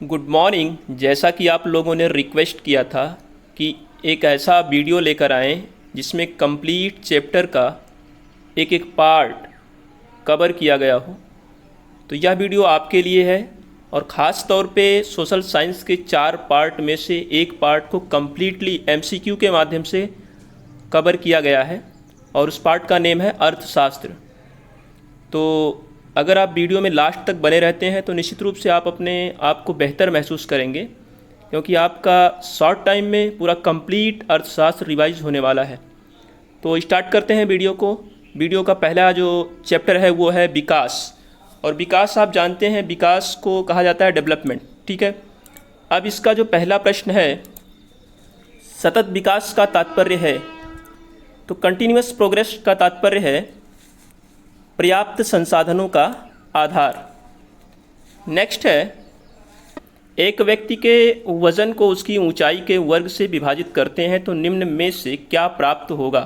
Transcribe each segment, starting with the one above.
Good morning. जैसा कि आप लोगों ने रिक्वेस्ट किया था कि एक ऐसा वीडियो लेकर आएँ जिसमें कंप्लीट चैप्टर का एक एक पार्ट कवर किया गया हो, तो यह वीडियो आपके लिए है। और ख़ास तौर पे सोशल साइंस के 4 पार्ट में से एक पार्ट को कम्प्लीटली एमसीक्यू के माध्यम से कवर किया गया है और उस पार्ट का नेम है अर्थशास्त्र। तो अगर आप वीडियो में लास्ट तक बने रहते हैं तो निश्चित रूप से आप अपने आप को बेहतर महसूस करेंगे, क्योंकि आपका शॉर्ट टाइम में पूरा कंप्लीट अर्थशास्त्र रिवाइज होने वाला है। तो स्टार्ट करते हैं वीडियो को। वीडियो का पहला जो चैप्टर है वो है विकास। और विकास आप जानते हैं, विकास को कहा जाता है डेवलपमेंट, ठीक है। अब इसका जो पहला प्रश्न है, सतत विकास का तात्पर्य है, तो कंटिन्यूअस प्रोग्रेस का तात्पर्य है पर्याप्त संसाधनों का आधार। नेक्स्ट है, एक व्यक्ति के वजन को उसकी ऊंचाई के वर्ग से विभाजित करते हैं तो निम्न में से क्या प्राप्त होगा।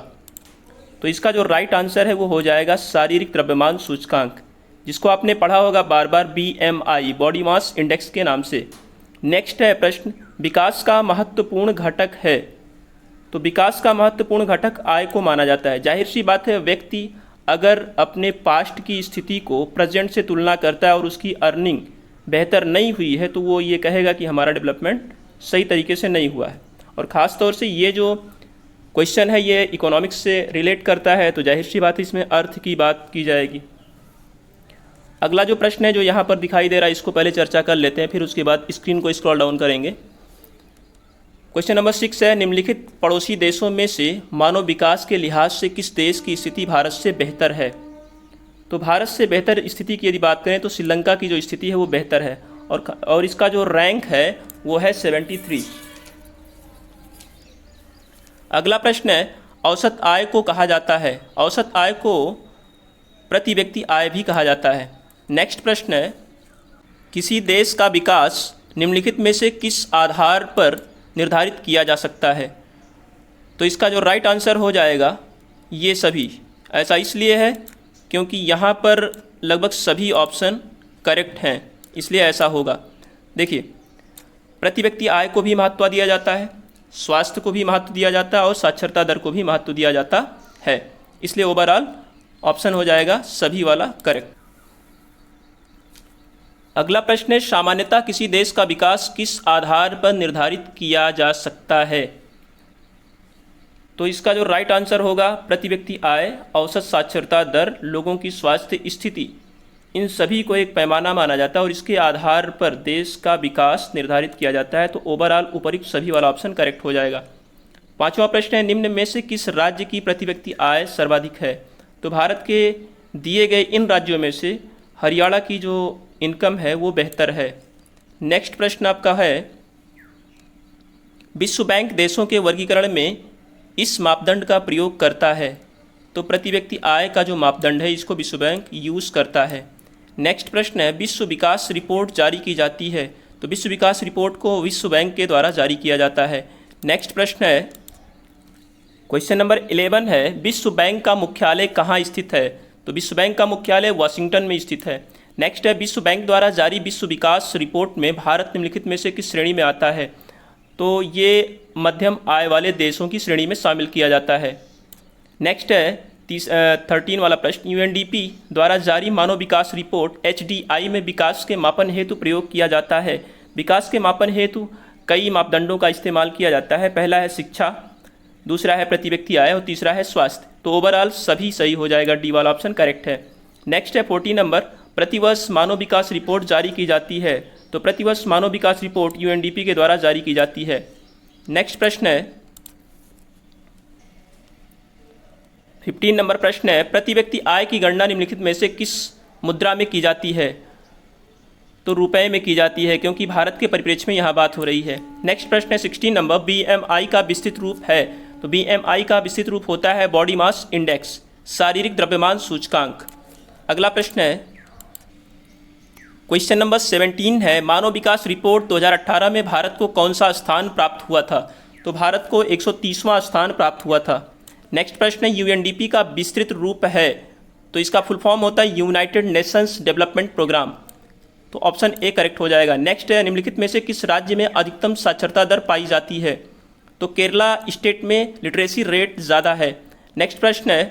तो इसका जो राइट आंसर है वो हो जाएगा शारीरिक द्रव्यमान सूचकांक, जिसको आपने पढ़ा होगा बार बार BMI, बॉडी मास इंडेक्स के नाम से। नेक्स्ट है प्रश्न, विकास का महत्वपूर्ण घटक है। तो विकास का महत्वपूर्ण घटक आय को माना जाता है। जाहिर सी बात है, व्यक्ति अगर अपने पास्ट की स्थिति को प्रेजेंट से तुलना करता है और उसकी अर्निंग बेहतर नहीं हुई है तो वो ये कहेगा कि हमारा डेवलपमेंट सही तरीके से नहीं हुआ है। और ख़ास तौर से ये जो क्वेश्चन है ये इकोनॉमिक्स से रिलेट करता है, तो जाहिर सी बात है इसमें अर्थ की बात की जाएगी। अगला जो प्रश्न है जो यहाँ पर दिखाई दे रहा है, इसको पहले चर्चा कर लेते हैं, फिर उसके बाद स्क्रीन को स्क्रॉल डाउन करेंगे। क्वेश्चन नंबर 6 है, निम्नलिखित पड़ोसी देशों में से मानव विकास के लिहाज से किस देश की स्थिति भारत से बेहतर है। तो भारत से बेहतर स्थिति की यदि बात करें तो श्रीलंका की जो स्थिति है वो बेहतर है, और इसका जो रैंक है वो है 73। अगला प्रश्न है, औसत आय को कहा जाता है। औसत आय को प्रति व्यक्ति आय भी कहा जाता है। नेक्स्ट प्रश्न है, किसी देश का विकास निम्नलिखित में से किस आधार पर निर्धारित किया जा सकता है। तो इसका जो राइट आंसर हो जाएगा ये सभी। ऐसा इसलिए है क्योंकि यहाँ पर लगभग सभी ऑप्शन करेक्ट हैं, इसलिए ऐसा होगा। देखिए, प्रति व्यक्ति आय को भी महत्व दिया जाता है, स्वास्थ्य को भी महत्व दिया जाता है और साक्षरता दर को भी महत्व दिया जाता है, इसलिए ओवरऑल ऑप्शन हो जाएगा सभी वाला करेक्ट। अगला प्रश्न है, सामान्यतः किसी देश का विकास किस आधार पर निर्धारित किया जा सकता है। तो इसका जो राइट आंसर होगा प्रति व्यक्ति आय, औसत साक्षरता दर, लोगों की स्वास्थ्य स्थिति, इन सभी को एक पैमाना माना जाता है और इसके आधार पर देश का विकास निर्धारित किया जाता है। तो ओवरऑल उपयुक्त सभी वाला ऑप्शन करेक्ट हो जाएगा। पांचवा प्रश्न है, निम्न में से किस राज्य की प्रति व्यक्ति आय सर्वाधिक है। तो भारत के दिए गए इन राज्यों में से हरियाणा की जो इनकम है वो बेहतर है। नेक्स्ट प्रश्न आपका है, विश्व बैंक देशों के वर्गीकरण में इस मापदंड का प्रयोग करता है। तो प्रति व्यक्ति आय का जो मापदंड है इसको विश्व बैंक यूज़ करता है। नेक्स्ट प्रश्न है, विश्व विकास रिपोर्ट जारी की जाती है। तो विश्व विकास रिपोर्ट को विश्व बैंक के द्वारा जारी किया जाता है। नेक्स्ट प्रश्न है, क्वेश्चन नंबर 11 है, विश्व बैंक का मुख्यालय कहाँ स्थित है। तो विश्व बैंक का मुख्यालय वाशिंगटन में स्थित है। नेक्स्ट है, विश्व बैंक द्वारा जारी विश्व विकास रिपोर्ट में भारत निम्नलिखित में से किस श्रेणी में आता है। तो ये मध्यम आय वाले देशों की श्रेणी में शामिल किया जाता है। नेक्स्ट है 13 वाला प्रश्न, UNDP द्वारा जारी मानव विकास रिपोर्ट HDI में विकास के मापन हेतु प्रयोग किया जाता है। विकास के मापन हेतु कई मापदंडों का इस्तेमाल किया जाता है। पहला है शिक्षा, दूसरा है प्रति व्यक्ति आय और तीसरा है स्वास्थ्य। तो ओवरऑल सभी सही हो जाएगा, डी वाला ऑप्शन करेक्ट है। नेक्स्ट है 14 नंबर, प्रतिवर्ष मानव विकास रिपोर्ट जारी की जाती है। तो प्रतिवर्ष मानव विकास रिपोर्ट UNDP के द्वारा जारी की जाती है। नेक्स्ट प्रश्न है 15 नंबर प्रश्न है, प्रति व्यक्ति आय की गणना निम्नलिखित में से किस मुद्रा में की जाती है। तो रुपए में की जाती है, क्योंकि भारत के परिप्रेक्ष्य में यहाँ बात हो रही है। नेक्स्ट प्रश्न है 16 नंबर, BMI का विस्तृत रूप है। तो BMI का विस्तृत रूप होता है बॉडी मास इंडेक्स, शारीरिक द्रव्यमान सूचकांक। अगला प्रश्न है क्वेश्चन नंबर 17 है, मानव विकास रिपोर्ट 2018 में भारत को कौन सा स्थान प्राप्त हुआ था। तो भारत को 130वां स्थान प्राप्त हुआ था। नेक्स्ट प्रश्न है, UNDP का विस्तृत रूप है। तो इसका फुल फॉर्म होता है यूनाइटेड नेशंस डेवलपमेंट प्रोग्राम। तो ऑप्शन ए करेक्ट हो जाएगा। नेक्स्ट है, निम्नलिखित में से किस राज्य में अधिकतम साक्षरता दर पाई जाती है? तो केरला स्टेट में लिटरेसी रेट ज़्यादा है। नेक्स्ट प्रश्न है,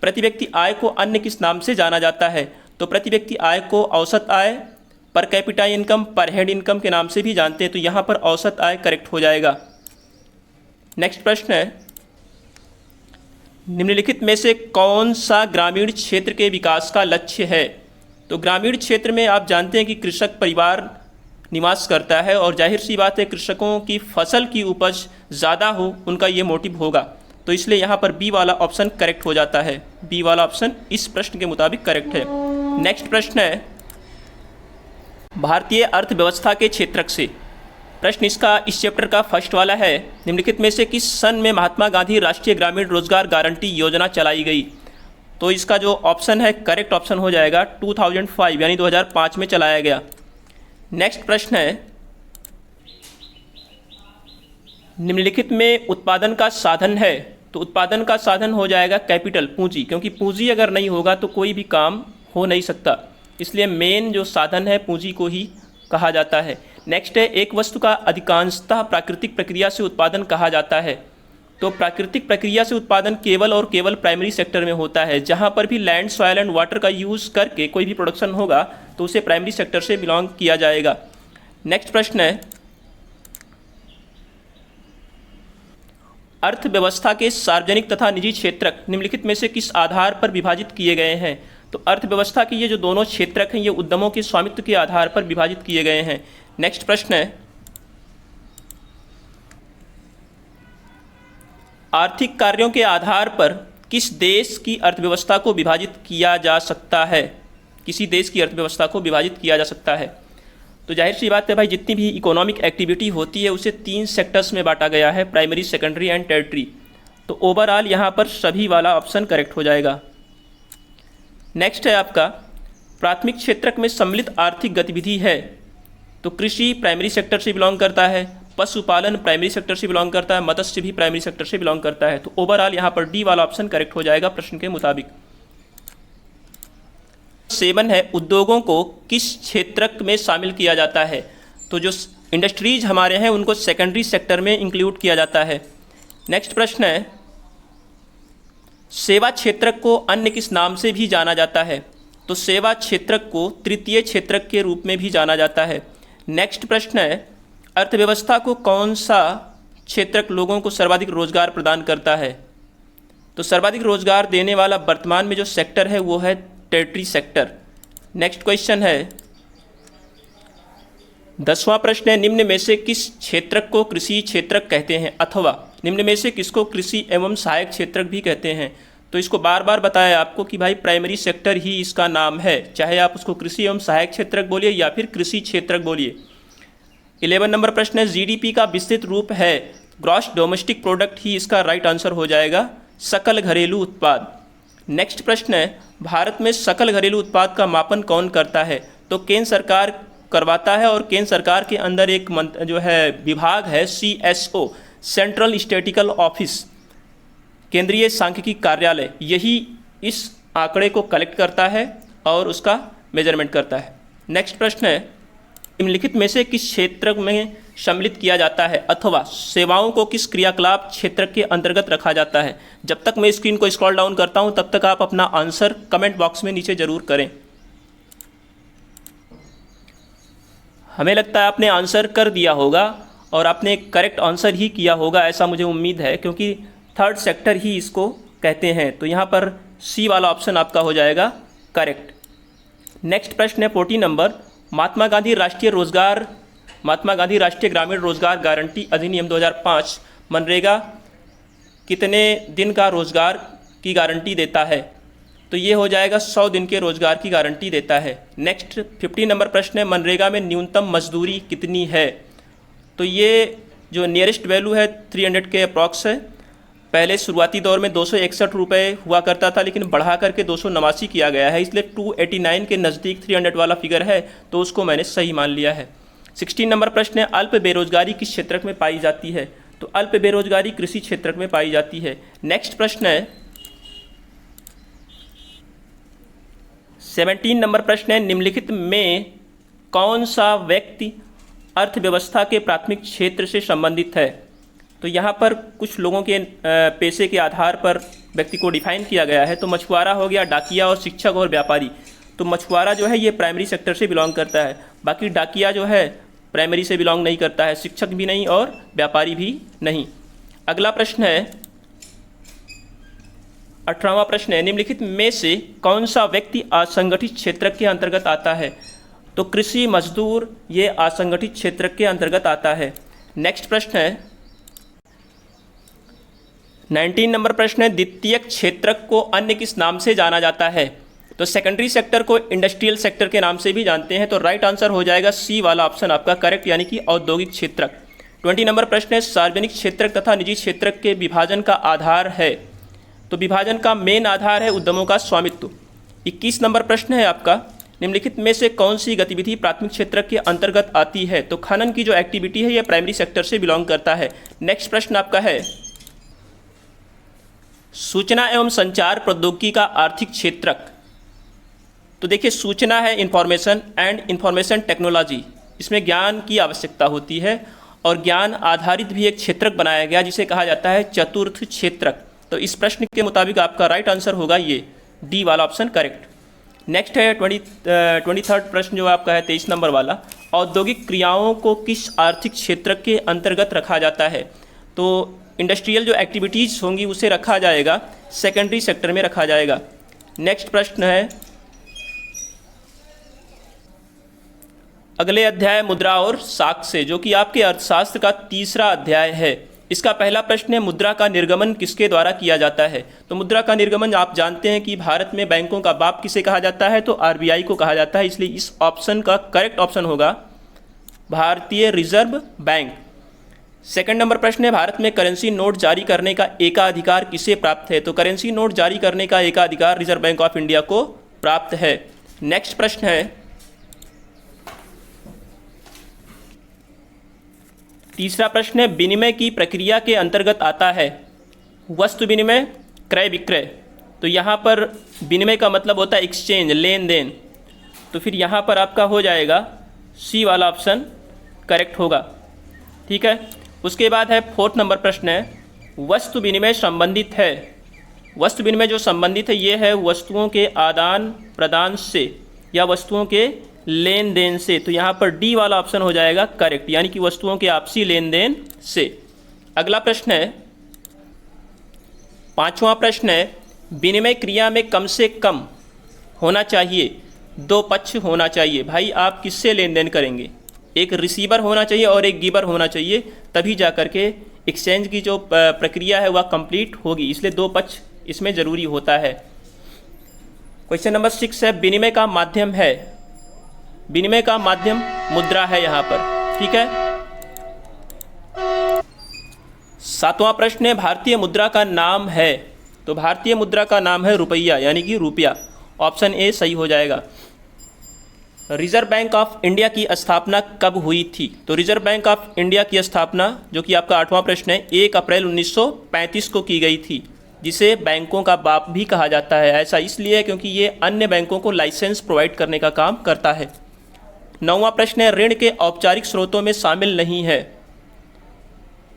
प्रति व्यक्ति आय को अन्य किस नाम से जाना जाता है? तो प्रति व्यक्ति आय को औसत आय, पर कैपिटा इनकम, पर हेड इनकम के नाम से भी जानते हैं, तो यहाँ पर औसत आय करेक्ट हो जाएगा। नेक्स्ट प्रश्न है, निम्नलिखित में से कौन सा ग्रामीण क्षेत्र के विकास का लक्ष्य है? तो ग्रामीण क्षेत्र में आप जानते हैं कि कृषक परिवार निवास करता है और जाहिर सी बात है कृषकों की फसल की उपज ज़्यादा हो, उनका ये मोटिव होगा, तो इसलिए यहाँ पर बी वाला ऑप्शन करेक्ट हो जाता है। बी वाला ऑप्शन इस प्रश्न के मुताबिक करेक्ट है। नेक्स्ट प्रश्न है, भारतीय अर्थव्यवस्था के क्षेत्रक से, प्रश्न इसका इस चैप्टर का फर्स्ट वाला है, निम्नलिखित में से किस सन में महात्मा गांधी राष्ट्रीय ग्रामीण रोजगार गारंटी योजना चलाई गई? तो इसका जो ऑप्शन है करेक्ट ऑप्शन हो जाएगा 2005 यानी 2005 में चलाया गया। नेक्स्ट प्रश्न है, निम्नलिखित में उत्पादन का साधन है? तो उत्पादन का साधन हो जाएगा कैपिटल, पूंजी, क्योंकि पूंजी अगर नहीं होगा तो कोई भी काम हो नहीं सकता, इसलिए मेन जो साधन है पूंजी को ही कहा जाता है। नेक्स्ट है, एक वस्तु का अधिकांशतः प्राकृतिक प्रक्रिया से उत्पादन कहा जाता है? तो प्राकृतिक प्रक्रिया से उत्पादन केवल और केवल प्राइमरी सेक्टर में होता है। जहाँ पर भी लैंड, सॉयल एंड वाटर का यूज़ करके कोई भी प्रोडक्शन होगा तो उसे प्राइमरी सेक्टर से बिलोंग किया जाएगा। नेक्स्ट प्रश्न है, अर्थव्यवस्था के सार्वजनिक तथा निजी क्षेत्रक निम्नलिखित में से किस आधार पर विभाजित किए गए हैं? तो अर्थव्यवस्था के ये जो दोनों क्षेत्रक हैं ये उद्यमों के स्वामित्व के आधार पर विभाजित किए गए हैं। नेक्स्ट प्रश्न है, आर्थिक कार्यों के आधार पर किस देश की अर्थव्यवस्था को विभाजित किया जा सकता है? किसी देश की अर्थव्यवस्था को विभाजित किया जा सकता है। तो जाहिर सी बात है भाई, जितनी भी इकोनॉमिक एक्टिविटी होती है उसे 3 सेक्टर्स में बांटा गया है, प्राइमरी, सेकेंडरी एंड टेरिटरी। तो ओवरऑल यहाँ पर सभी वाला ऑप्शन करेक्ट हो जाएगा। नेक्स्ट है आपका, प्राथमिक क्षेत्रक में सम्मिलित आर्थिक गतिविधि है? तो कृषि प्राइमरी सेक्टर से बिलोंग करता है, पशुपालन प्राइमरी सेक्टर से बिलोंग करता है, मत्स्य भी प्राइमरी सेक्टर से बिलोंग करता है। तो ओवरऑल यहाँ पर डी वाला ऑप्शन करेक्ट हो जाएगा प्रश्न के मुताबिक। 7 है, उद्योगों को किस क्षेत्रक में शामिल किया जाता है? तो जो इंडस्ट्रीज हमारे हैं उनको सेकेंडरी सेक्टर में इंक्लूड किया जाता है। नेक्स्ट प्रश्न है, सेवा क्षेत्रक को अन्य किस नाम से भी जाना जाता है? तो सेवा क्षेत्रक को तृतीय क्षेत्रक के रूप में भी जाना जाता है। नेक्स्ट प्रश्न है, अर्थव्यवस्था को कौन सा क्षेत्रक लोगों को सर्वाधिक रोजगार प्रदान करता है? तो सर्वाधिक रोजगार देने वाला वर्तमान में जो सेक्टर है वो है टेरिटरी सेक्टर। नेक्स्ट क्वेश्चन है, 10वां प्रश्न है, निम्न में से किस क्षेत्रक को कृषि क्षेत्रक कहते हैं? अथवा निम्न में से किसको कृषि एवं सहायक क्षेत्रक भी कहते हैं? तो इसको बार बार बताया आपको कि भाई प्राइमरी सेक्टर ही इसका नाम है, चाहे आप उसको कृषि एवं सहायक क्षेत्रक बोलिए या फिर कृषि क्षेत्रक बोलिए। 11 नंबर प्रश्न है, जीडीपी का विस्तृत रूप है ग्रॉस डोमेस्टिक प्रोडक्ट ही इसका राइट आंसर हो जाएगा, सकल घरेलू उत्पाद। नेक्स्ट प्रश्न है, भारत में सकल घरेलू उत्पाद का मापन कौन करता है? तो केंद्र सरकार करवाता है और केंद्र सरकार के अंदर एक जो है विभाग है CSO, सेंट्रल स्टैटिस्टिकल ऑफिस, केंद्रीय सांख्यिकी कार्यालय, यही इस आंकड़े को कलेक्ट करता है और उसका मेजरमेंट करता है। नेक्स्ट प्रश्न है, निम्नलिखित में से किस क्षेत्र में सम्मिलित किया जाता है? अथवा सेवाओं को किस क्रियाकलाप क्षेत्र के अंतर्गत रखा जाता है? जब तक मैं स्क्रीन को स्क्रॉल डाउन करता हूं तब तक आप अपना आंसर कमेंट बॉक्स में नीचे जरूर करें। हमें लगता है आपने आंसर कर दिया होगा और आपने करेक्ट आंसर ही किया होगा, ऐसा मुझे उम्मीद है, क्योंकि थर्ड सेक्टर ही इसको कहते हैं। तो यहाँ पर सी वाला ऑप्शन आपका हो जाएगा करेक्ट। नेक्स्ट प्रश्न है 14 नंबर, महात्मा गांधी राष्ट्रीय ग्रामीण रोजगार गारंटी अधिनियम 2005 मनरेगा कितने दिन का रोजगार की गारंटी देता है? तो ये हो जाएगा 100 दिन के रोजगार की गारंटी देता है। नेक्स्ट 15 नंबर प्रश्न है, मनरेगा में न्यूनतम मजदूरी कितनी है? तो ये जो नियरेस्ट वैल्यू है 300 के अप्रॉक्स है। पहले शुरुआती दौर में 261 रुपये हुआ करता था, लेकिन बढ़ा करके 289 किया गया है, इसलिए 289 के नज़दीक 300 वाला फिगर है, तो उसको मैंने सही मान लिया है। 16 नंबर प्रश्न है, अल्प बेरोजगारी किस क्षेत्रक में पाई जाती है? तो अल्प बेरोजगारी कृषि क्षेत्रक में पाई जाती है। नेक्स्ट प्रश्न है 17 नंबर प्रश्न है, निम्नलिखित में कौन सा व्यक्ति अर्थव्यवस्था के प्राथमिक क्षेत्र से संबंधित है? तो यहाँ पर कुछ लोगों के पेशे के आधार पर व्यक्ति को डिफाइन किया गया है। तो मछुआरा हो गया, डाकिया और शिक्षक और व्यापारी। तो मछुआरा जो है ये प्राइमरी सेक्टर से बिलोंग करता है, बाकी डाकिया जो है प्राइमरी से बिलोंग नहीं करता है, शिक्षक भी नहीं और व्यापारी भी नहीं। अगला प्रश्न है 18वां प्रश्न है, निम्नलिखित में से कौन सा व्यक्ति असंगठित क्षेत्र के अंतर्गत आता है? तो कृषि मजदूर ये असंगठित क्षेत्र के अंतर्गत आता है। नेक्स्ट प्रश्न है 19 नंबर प्रश्न है, द्वितीयक क्षेत्र को अन्य किस नाम से जाना जाता है? तो सेकेंडरी सेक्टर को इंडस्ट्रियल सेक्टर के नाम से भी जानते हैं। तो राइट आंसर हो जाएगा सी वाला ऑप्शन आपका करेक्ट, यानी कि औद्योगिक क्षेत्र। 20 नंबर प्रश्न है, सार्वजनिक क्षेत्र तथा निजी क्षेत्र के विभाजन का आधार है? तो विभाजन का मेन आधार है उद्यमों का स्वामित्व। 21 नंबर प्रश्न है आपका, निम्नलिखित में से कौन सी गतिविधि प्राथमिक क्षेत्र के अंतर्गत आती है? तो खनन की जो एक्टिविटी है यह प्राइमरी सेक्टर से बिलोंग करता है। नेक्स्ट प्रश्न आपका है, सूचना एवं संचार प्रौद्योगिकी का आर्थिक क्षेत्रक। तो देखिए, सूचना है इंफॉर्मेशन एंड इंफॉर्मेशन टेक्नोलॉजी, इसमें ज्ञान की आवश्यकता होती है और ज्ञान आधारित भी एक क्षेत्रक बनाया गया जिसे कहा जाता है चतुर्थ क्षेत्रक। तो इस प्रश्न के मुताबिक आपका राइट आंसर होगा ये डी वाला ऑप्शन करेक्ट। नेक्स्ट है 23rd प्रश्न जो आपका है 23 नंबर वाला, औद्योगिक क्रियाओं को किस आर्थिक क्षेत्र के अंतर्गत रखा जाता है? तो इंडस्ट्रियल जो एक्टिविटीज़ होंगी उसे रखा जाएगा सेकेंडरी सेक्टर में रखा जाएगा। नेक्स्ट प्रश्न है, अगले अध्याय मुद्रा और साक्ष्य, जो कि आपके अर्थशास्त्र का तीसरा अध्याय है। इसका पहला प्रश्न है, मुद्रा का निर्गमन किसके द्वारा किया जाता है? तो मुद्रा का निर्गमन आप जानते हैं कि भारत में बैंकों का बाप किसे कहा जाता है? तो आरबीआई को कहा जाता है, इसलिए इस ऑप्शन का करेक्ट ऑप्शन होगा भारतीय रिजर्व बैंक। सेकंड नंबर प्रश्न है, भारत में करेंसी नोट जारी करने का एकाधिकार किसे प्राप्त है? तो करेंसी नोट जारी करने का एकाधिकार रिजर्व बैंक ऑफ इंडिया को प्राप्त है। नेक्स्ट प्रश्न है, तीसरा प्रश्न है, विनिमय की प्रक्रिया के अंतर्गत आता है वस्तु विनिमय, क्रय विक्रय। तो यहाँ पर विनिमय का मतलब होता है एक्सचेंज, लेन देन। तो फिर यहाँ पर आपका हो जाएगा सी वाला ऑप्शन करेक्ट होगा। ठीक है, उसके बाद है 4th नंबर प्रश्न है, वस्तु विनिमय संबंधित है। वस्तु विनिमय जो संबंधित है ये है वस्तुओं के आदान प्रदान से या वस्तुओं के लेन देन से। तो यहाँ पर डी वाला ऑप्शन हो जाएगा करेक्ट, यानी कि वस्तुओं के आपसी लेन देन से। अगला प्रश्न है 5वां प्रश्न है, विनिमय क्रिया में कम से कम होना चाहिए 2 पक्ष होना चाहिए। भाई आप किससे लेन देन करेंगे? एक रिसीवर होना चाहिए और एक गिवर होना चाहिए, तभी जा कर के एक्सचेंज की जो प्रक्रिया है वह कंप्लीट होगी, इसलिए 2 पक्ष इसमें ज़रूरी होता है। क्वेश्चन नंबर 6 है, विनिमय का माध्यम है? विनिमय का माध्यम मुद्रा है यहाँ पर। ठीक है, 7वां प्रश्न है, भारतीय मुद्रा का नाम है? तो भारतीय मुद्रा का नाम है रुपया, यानी कि रुपया। ऑप्शन ए सही हो जाएगा। रिजर्व बैंक ऑफ इंडिया की स्थापना कब हुई थी? तो रिजर्व बैंक ऑफ इंडिया की स्थापना, जो कि आपका 8वां प्रश्न है, 1 अप्रैल 1935 को की गई थी, जिसे बैंकों का बाप भी कहा जाता है। ऐसा इसलिए क्योंकि ये अन्य बैंकों को लाइसेंस प्रोवाइड करने का काम करता है। 9वां प्रश्न है, ऋण के औपचारिक स्रोतों में शामिल नहीं है?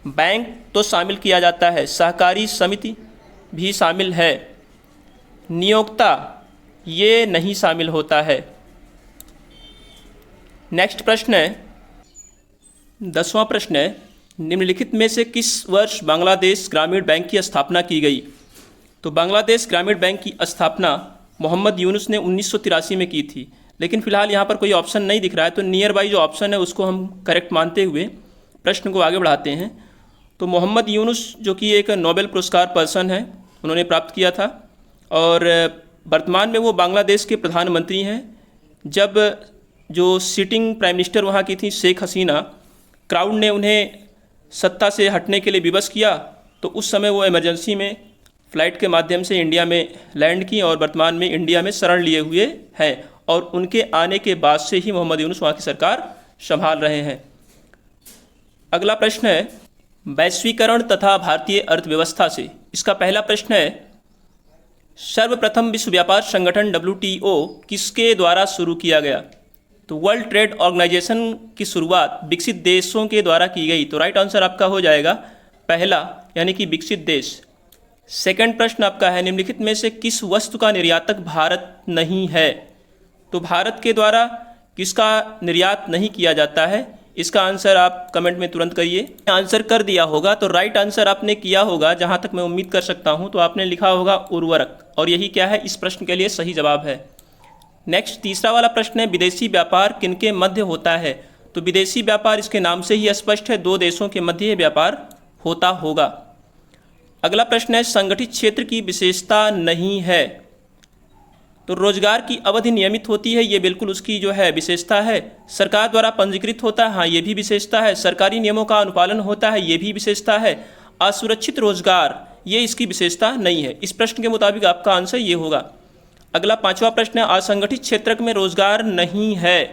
बैंक तो शामिल किया जाता है, सहकारी समिति भी शामिल है, नियोक्ता ये नहीं शामिल होता है। नेक्स्ट प्रश्न है 10वां प्रश्न है, निम्नलिखित में से किस वर्ष बांग्लादेश ग्रामीण बैंक की स्थापना की गई? तो बांग्लादेश ग्रामीण बैंक की स्थापना मोहम्मद यूनुस ने 1983 में की थी, लेकिन फिलहाल यहाँ पर कोई ऑप्शन नहीं दिख रहा है, तो नियर बाई जो ऑप्शन है उसको हम करेक्ट मानते हुए प्रश्न को आगे बढ़ाते हैं। तो मोहम्मद यूनुस जो कि एक नोबेल पुरस्कार पर्सन है, उन्होंने प्राप्त किया था और वर्तमान में वो बांग्लादेश के प्रधानमंत्री हैं। जब जो सिटिंग प्राइम मिनिस्टर वहाँ की थी शेख हसीना, क्राउड ने उन्हें सत्ता से हटने के लिए विवश किया, तो उस समय वो इमरजेंसी में फ़्लाइट के माध्यम से इंडिया में लैंड की और वर्तमान में इंडिया में शरण लिए हुए हैं और उनके आने के बाद से ही मोहम्मद यूनुस वहाँ की सरकार संभाल रहे हैं। अगला प्रश्न है, वैश्वीकरण तथा भारतीय अर्थव्यवस्था से। इसका पहला प्रश्न है, सर्वप्रथम विश्व व्यापार संगठन WTO किसके द्वारा शुरू किया गया? तो वर्ल्ड ट्रेड ऑर्गेनाइजेशन की शुरुआत विकसित देशों के द्वारा की गई। तो राइट आंसर आपका हो जाएगा पहला, यानी कि विकसित देश। सेकंड प्रश्न आपका है, निम्नलिखित में से किस वस्तु का निर्यातक भारत नहीं है? तो भारत के द्वारा किसका निर्यात नहीं किया जाता है? इसका आंसर आप कमेंट में तुरंत करिए। आंसर कर दिया होगा तो राइट आंसर आपने किया होगा, जहां तक मैं उम्मीद कर सकता हूं, तो आपने लिखा होगा उर्वरक, और यही क्या है, इस प्रश्न के लिए सही जवाब है। नेक्स्ट तीसरा वाला प्रश्न है, विदेशी व्यापार किनके मध्य होता है? तो विदेशी व्यापार इसके नाम से ही स्पष्ट है, दो देशों के मध्य व्यापार होता होगा। अगला प्रश्न है, संगठित क्षेत्र की विशेषता नहीं है। तो रोजगार की अवधि नियमित होती है, ये बिल्कुल उसकी जो है विशेषता है। सरकार द्वारा पंजीकृत होता है, हाँ ये भी विशेषता है। सरकारी नियमों का अनुपालन होता है, ये भी विशेषता है। असुरक्षित रोजगार, ये इसकी विशेषता नहीं है। इस प्रश्न के मुताबिक आपका आंसर ये होगा। अगला पांचवा प्रश्न है, असंगठित क्षेत्र में रोजगार नहीं है।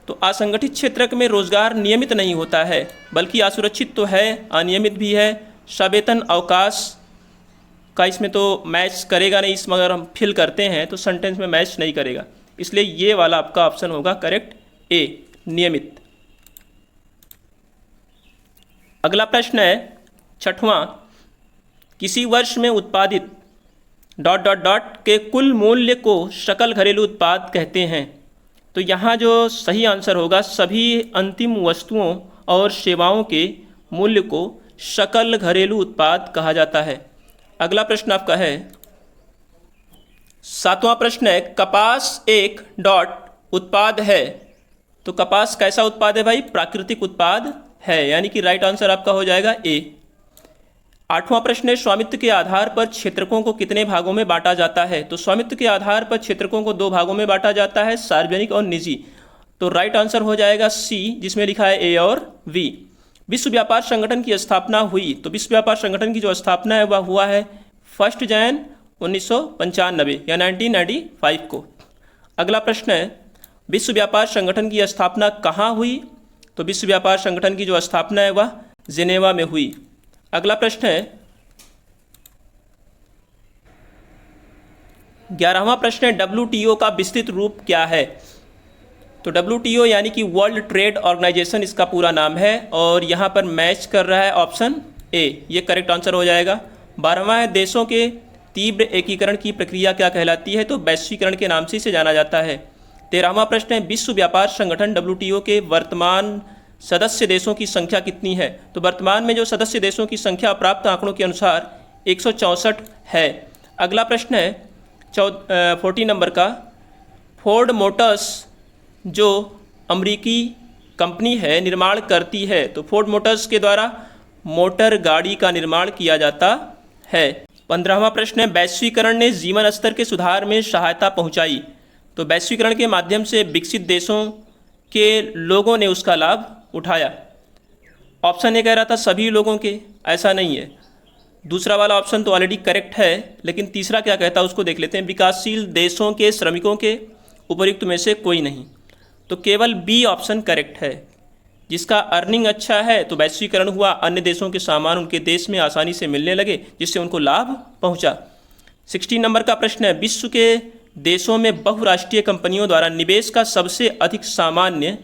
तो असंगठित क्षेत्र में रोजगार नियमित नहीं होता है, बल्कि असुरक्षित तो है, अनियमित भी है। सवेतन अवकाश का इसमें तो मैच करेगा नहीं, इसमें अगर हम फिल करते हैं तो सेंटेंस में मैच नहीं करेगा, इसलिए ये वाला आपका ऑप्शन होगा करेक्ट, ए नियमित। अगला प्रश्न है छठवां, किसी वर्ष में उत्पादित ... के कुल मूल्य को सकल घरेलू उत्पाद कहते हैं। तो यहाँ जो सही आंसर होगा, सभी अंतिम वस्तुओं और सेवाओं के मूल्य को सकल घरेलू उत्पाद कहा जाता है। अगला प्रश्न आपका है सातवां प्रश्न है, कपास एक ... उत्पाद है। तो कपास कैसा उत्पाद है भाई? प्राकृतिक उत्पाद है, यानी कि राइट आंसर आपका हो जाएगा ए। आठवां प्रश्न है, स्वामित्व के आधार पर क्षेत्रकों को कितने भागों में बांटा जाता है? तो स्वामित्व के आधार पर क्षेत्रकों को दो भागों में बांटा जाता है, सार्वजनिक और निजी। तो राइट आंसर हो जाएगा सी, जिसमें लिखा है ए और वी। विश्व व्यापार संगठन की स्थापना हुई। तो विश्व व्यापार संगठन की जो स्थापना है वह हुआ है 1 जनवरी 1995 या 1995 को। अगला प्रश्न है, विश्व व्यापार संगठन की स्थापना कहाँ हुई? तो विश्व व्यापार संगठन की जो स्थापना है वह जिनेवा में हुई। अगला प्रश्न है 11वां प्रश्न है, WTO का विस्तृत रूप क्या है? तो WTO यानी कि वर्ल्ड ट्रेड ऑर्गेनाइजेशन इसका पूरा नाम है, और यहाँ पर मैच कर रहा है ऑप्शन ए, ये करेक्ट आंसर हो जाएगा। 12वां है, देशों के तीव्र एकीकरण की प्रक्रिया क्या कहलाती है? तो वैश्वीकरण के नाम से इसे जाना जाता है। 13वां प्रश्न है, विश्व व्यापार संगठन WTO के वर्तमान सदस्य देशों की संख्या कितनी है? तो वर्तमान में जो सदस्य देशों की संख्या प्राप्त आंकड़ों के अनुसार 164 है। अगला प्रश्न है 14 नंबर का, फोर्ड मोटर्स जो अमेरिकी कंपनी है निर्माण करती है, तो फोर्ड मोटर्स के द्वारा मोटर गाड़ी का निर्माण किया जाता है। 15वां प्रश्न है, वैश्वीकरण ने जीवन स्तर के सुधार में सहायता पहुंचाई। तो वैश्वीकरण के माध्यम से विकसित देशों के लोगों ने उसका लाभ उठाया। ऑप्शन ए कह रहा था सभी लोगों के, ऐसा नहीं है। दूसरा वाला ऑप्शन तो ऑलरेडी करेक्ट है, लेकिन तीसरा क्या कहता है उसको देख लेते हैं, विकासशील देशों के श्रमिकों के उपयुक्त में से कोई नहीं। तो केवल बी ऑप्शन करेक्ट है, जिसका अर्निंग अच्छा है तो वैश्वीकरण हुआ, अन्य देशों के सामान उनके देश में आसानी से मिलने लगे, जिससे उनको लाभ पहुंचा। 16 नंबर का प्रश्न है, विश्व के देशों में बहुराष्ट्रीय कंपनियों द्वारा निवेश का सबसे अधिक सामान्य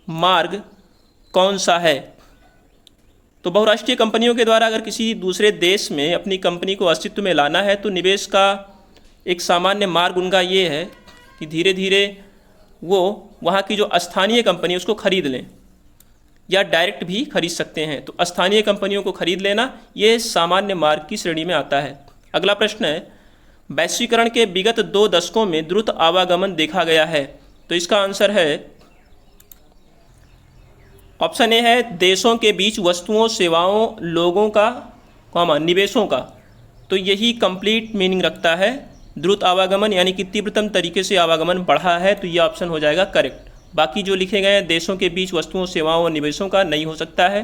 मार्ग कौन सा है? तो बहुराष्ट्रीय कंपनियों के द्वारा अगर किसी दूसरे देश में अपनी कंपनी को अस्तित्व में लाना है तो निवेश का एक सामान्य मार्ग उनका ये है कि धीरे धीरे वो वहाँ की जो स्थानीय कंपनी है उसको खरीद लें, या डायरेक्ट भी खरीद सकते हैं। तो स्थानीय कंपनियों को खरीद लेना ये सामान्य मार्ग की श्रेणी में आता है। अगला प्रश्न है, वैश्वीकरण के विगत 2 दशकों में द्रुत आवागमन देखा गया है। तो इसका आंसर है ऑप्शन ए है, देशों के बीच वस्तुओं, सेवाओं, लोगों का निवेशों का। तो यही कंप्लीट मीनिंग रखता है, द्रुत आवागमन यानी कि तीव्रतम तरीके से आवागमन बढ़ा है, तो ये ऑप्शन हो जाएगा करेक्ट। बाकी जो लिखे गए हैं देशों के बीच वस्तुओं, सेवाओं और निवेशों का नहीं हो सकता है,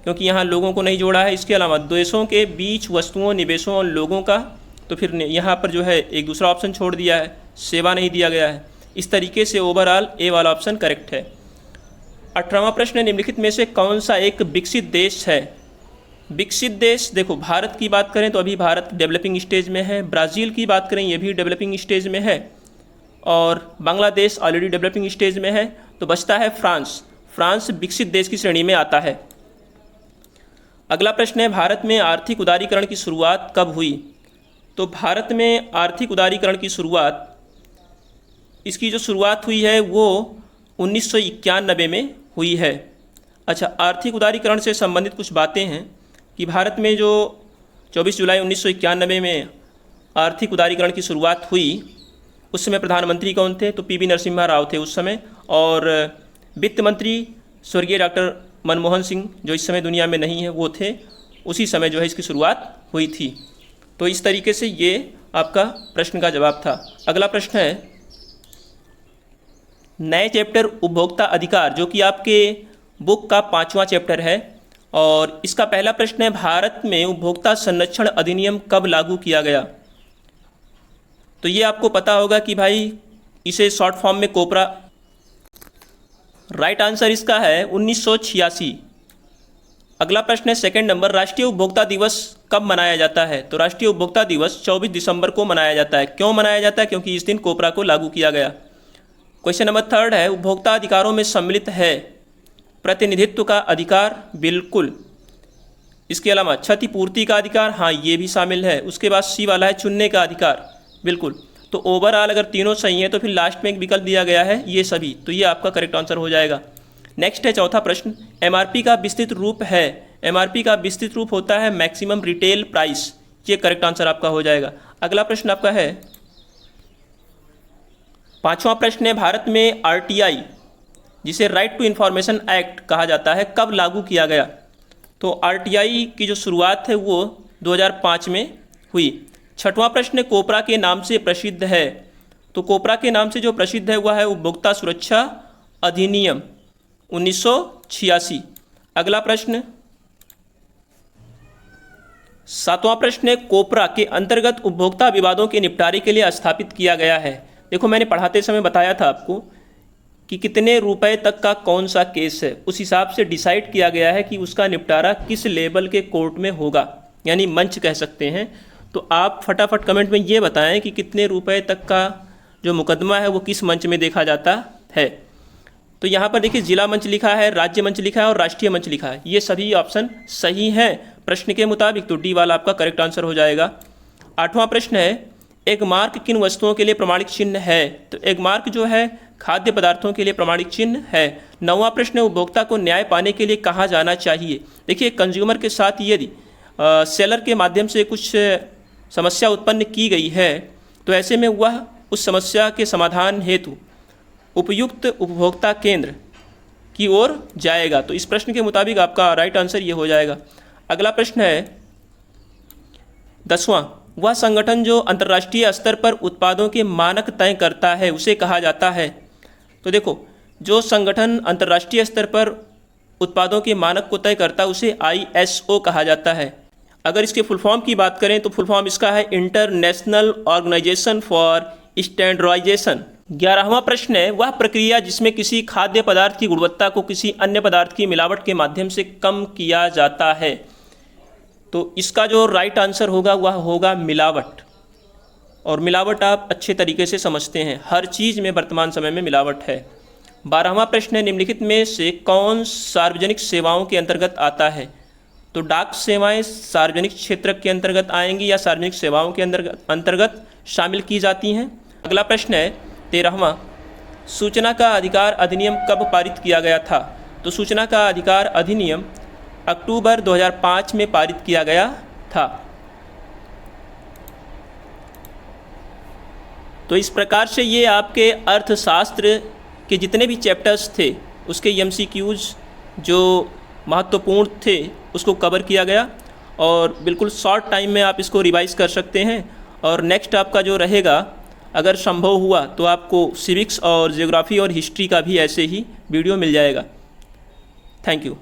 क्योंकि यहाँ लोगों को नहीं जोड़ा है। इसके अलावा देशों के बीच वस्तुओं, निवेशों और लोगों का, तो फिर यहाँ पर जो है एक दूसरा ऑप्शन छोड़ दिया है, सेवा नहीं दिया गया है। इस तरीके से ओवरऑल ए वाला ऑप्शन करेक्ट है। 18वां प्रश्न, निम्नलिखित में से कौन सा एक विकसित देश है? विकसित देश, देखो भारत की बात करें तो अभी भारत डेवलपिंग स्टेज में है, ब्राज़ील की बात करें ये भी डेवलपिंग स्टेज में है, और बांग्लादेश ऑलरेडी डेवलपिंग स्टेज में है। तो बचता है फ्रांस। फ्रांस विकसित देश की श्रेणी में आता है। अगला प्रश्न है, भारत में आर्थिक उदारीकरण की शुरुआत कब हुई? तो भारत में आर्थिक उदारीकरण की शुरुआत, इसकी जो शुरुआत हुई है वो 1991 में हुई है। अच्छा, आर्थिक उदारीकरण से संबंधित कुछ बातें हैं कि भारत में जो 24 जुलाई 1991 में आर्थिक उदारीकरण की शुरुआत हुई, उस समय प्रधानमंत्री कौन थे? तो पीवी नरसिम्हा राव थे उस समय, और वित्त मंत्री स्वर्गीय डॉक्टर मनमोहन सिंह, जो इस समय दुनिया में नहीं है, वो थे। उसी समय जो है इसकी शुरुआत हुई थी। तो इस तरीके से ये आपका प्रश्न का जवाब था। अगला प्रश्न है, नए चैप्टर उपभोक्ता अधिकार, जो कि आपके बुक का 5वां चैप्टर है, और इसका पहला प्रश्न है, भारत में उपभोक्ता संरक्षण अधिनियम कब लागू किया गया? तो ये आपको पता होगा कि भाई इसे शॉर्ट फॉर्म में कोपरा। राइट आंसर इसका है 1986। अगला प्रश्न है सेकंड नंबर, राष्ट्रीय उपभोक्ता दिवस कब मनाया जाता है? तो राष्ट्रीय उपभोक्ता दिवस 24 दिसंबर को मनाया जाता है। क्यों मनाया जाता है? क्योंकि इस दिन कोपरा को लागू किया गया। क्वेश्चन नंबर थर्ड है, उपभोक्ता अधिकारों में सम्मिलित है प्रतिनिधित्व का अधिकार? बिल्कुल। इसके अलावा क्षतिपूर्ति का अधिकार, हाँ ये भी शामिल है। उसके बाद सी वाला है चुनने का अधिकार, बिल्कुल। तो ओवरऑल अगर तीनों सही है तो फिर लास्ट में एक विकल्प दिया गया है ये सभी, तो ये आपका करेक्ट आंसर हो जाएगा। नेक्स्ट है चौथा प्रश्न, एमआरपी का विस्तृत रूप है? एमआरपी का विस्तृत रूप होता है मैक्सिमम रिटेल प्राइस, ये करेक्ट आंसर आपका हो जाएगा। अगला प्रश्न आपका है, पांचवा प्रश्न है, भारत में आरटीआई, जिसे राइट टू इन्फॉर्मेशन एक्ट कहा जाता है, कब लागू किया गया? तो आरटीआई की जो शुरुआत है वो 2005 में हुई। छठवां प्रश्न, कोपरा के नाम से प्रसिद्ध है? तो कोपरा के नाम से जो प्रसिद्ध है वह है उपभोक्ता सुरक्षा अधिनियम 1986। अगला प्रश्न, सातवां प्रश्न है, कोपरा के अंतर्गत उपभोक्ता विवादों के निपटारे के लिए स्थापित किया गया है। देखो मैंने पढ़ाते समय बताया था आपको कि कितने रुपए तक का कौन सा केस है, उस हिसाब से डिसाइड किया गया है कि उसका निपटारा किस लेवल के कोर्ट में होगा, यानी मंच कह सकते हैं। तो आप फटाफट कमेंट में ये बताएं कि कितने रुपए तक का जो मुकदमा है वो किस मंच में देखा जाता है। तो यहाँ पर देखिए जिला मंच लिखा है, राज्य मंच लिखा है और राष्ट्रीय मंच लिखा है, ये सभी ऑप्शन सही हैं प्रश्न के मुताबिक, तो डी वाला आपका करेक्ट आंसर हो जाएगा। आठवां प्रश्न है, एक मार्क किन वस्तुओं के लिए प्रमाणिक चिन्ह है? तो एक मार्क जो है खाद्य पदार्थों के लिए प्रमाणिक चिन्ह है। नौवां प्रश्न है, उपभोक्ता को न्याय पाने के लिए कहाँ जाना चाहिए? देखिए कंज्यूमर के साथ यदि सेलर के माध्यम से कुछ समस्या उत्पन्न की गई है तो ऐसे में वह उस समस्या के समाधान हेतु उपयुक्त उपभोक्ता केंद्र की ओर जाएगा। तो इस प्रश्न के मुताबिक आपका राइट आंसर ये हो जाएगा। अगला प्रश्न है 10वां, वह संगठन जो अंतर्राष्ट्रीय स्तर पर उत्पादों के मानक तय करता है उसे कहा जाता है? तो देखो जो संगठन अंतर्राष्ट्रीय स्तर पर उत्पादों के मानक को तय करता है उसे ISO कहा जाता है। अगर इसके फुल फॉर्म की बात करें तो फुल फॉर्म इसका है इंटरनेशनल ऑर्गेनाइजेशन फॉर स्टैंडर्डाइजेशन। 11वां प्रश्न है, वह प्रक्रिया जिसमें किसी खाद्य पदार्थ की गुणवत्ता को किसी अन्य पदार्थ की मिलावट के माध्यम से कम किया जाता है? तो इसका जो राइट आंसर होगा वह होगा मिलावट, और मिलावट आप अच्छे तरीके से समझते हैं, हर चीज़ में वर्तमान समय में मिलावट है। 12वां प्रश्न है, निम्नलिखित में से कौन सार्वजनिक सेवाओं के अंतर्गत आता है? तो डाक सेवाएं सार्वजनिक क्षेत्र के अंतर्गत आएंगी या सार्वजनिक सेवाओं के अंतर्गत शामिल की जाती हैं? अगला प्रश्न है 13वां, सूचना का अधिकार अधिनियम कब पारित किया गया था? तो सूचना का अधिकार अधिनियम अक्टूबर 2005 में पारित किया गया था। तो इस प्रकार से ये आपके अर्थशास्त्र के जितने भी चैप्टर्स थे उसके MCQs जो महत्वपूर्ण थे उसको कवर किया गया, और बिल्कुल शॉर्ट टाइम में आप इसको रिवाइज कर सकते हैं। और नेक्स्ट आपका जो रहेगा, अगर संभव हुआ तो आपको सिविक्स और ज्योग्राफी और हिस्ट्री का भी ऐसे ही वीडियो मिल जाएगा। Thank you.